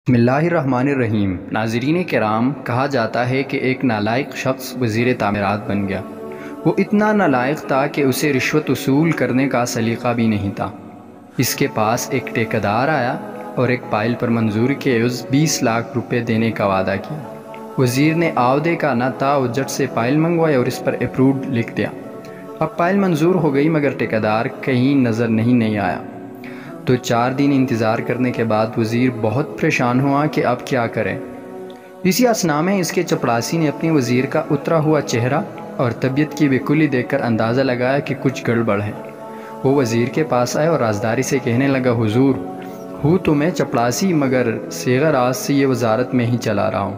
بسم اللہ الرحمن الرحیم۔ ناظرین کرام، کہا جاتا ہے کہ ایک نالائق شخص وزیر تعمیرات بن گیا۔ وہ اتنا نالائق تھا کہ اسے رشوت وصول کرنے کا سلیقہ بھی نہیں تھا۔ اس کے پاس ایک ٹھیکیدار آیا اور ایک فائل پر منظور کے عوض 20 لاکھ روپے دینے کا وعدہ کیا۔ وزیر نے آودے کا نہ تھا اور جج سے فائل منگوائی اور اس پر اپروڈ لکھ دیا۔ اب فائل منظور ہو گئی مگر ٹھیکیدار کہیں نظر نہیں آیا۔ تو 4 دن انتظار کرنے کے بعد وزیر بہت پریشان ہوا کہ اب کیا کرے۔ اسی اثناء میں اس کے چپڑاسی نے اپنے وزیر کا اترا ہوا چہرہ اور طبیعت کی بےکلی دیکھ کر اندازہ لگایا کہ کچھ گڑبڑ ہے۔ وہ وزیر کے پاس آئے اور رازداری سے کہنے لگا، حضور، ہوں تو میں چپڑاسی مگر صیغہ راز سے یہ وزارت میں ہی چلا رہا ہوں۔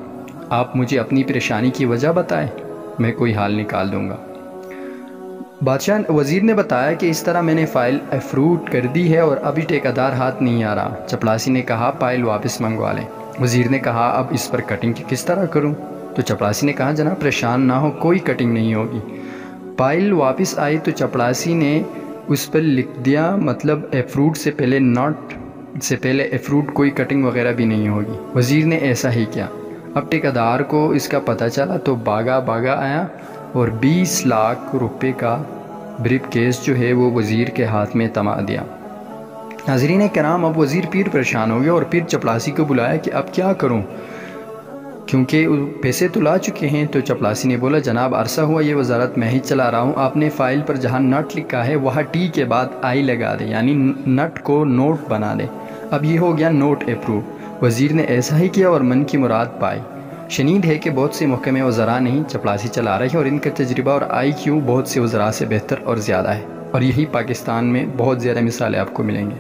آپ مجھے اپنی پریشانی کی وجہ بتائیں، میں کوئی حال نکال دوں گا۔ وزیر نے بتایا کہ اس طرح میں نے فائل اپروڈ کر دی ہے اور ابھی ٹھیکیدار ہاتھ نہیں آ رہا۔ چپڑاسی نے کہا، فائل واپس منگوا لیں۔ وزیر نے کہا، اب اس پر کٹنگ کس طرح کروں؟ تو چپڑاسی نے کہا، جناب پریشان نہ ہو، کوئی کٹنگ نہیں ہوگی۔ فائل واپس آئی تو چپڑاسی نے اس پر لکھ دیا، مطلب اپروڈ سے پہلے اپروڈ، کوئی کٹنگ وغیرہ بھی نہیں ہوگی۔ وزیر نے ایسا ہی کیا۔ اب ٹھیکیدار کو اس کا پتہ چلا تو بھاگا آیا اور 20 لاکھ روپے کا بریف کیس جو ہے وہ وزیر کے ہاتھ میں تھما دیا۔ ناظرین کرام، اب وزیر پھر پریشان ہو گیا اور پھر چپڑاسی کو بلایا کہ اب کیا کروں، کیونکہ پیسے تو لا چکے ہیں۔ تو چپڑاسی نے بولا، جناب عرصہ ہوا یہ وزارت میں ہی چلا رہا ہوں، آپ نے فائل پر جہاں نٹ لکھا ہے وہاں ٹی کے بعد آئی لگا دے، یعنی نٹ کو نوٹ بنا دے۔ اب یہ ہو گیا نوٹ اپروو۔ وزیر نے ایسا ہی کیا اور من کی مراد پائی۔ شنید ہے کہ بہت سے محکمے وزراء نہیں چپڑاسی چلا رہے ہیں اور ان کا تجربہ اور آئی کیو بہت سے وزراء سے بہتر اور زیادہ ہے، اور یہی پاکستان میں بہت زیادہ مثالیں آپ کو ملیں گے۔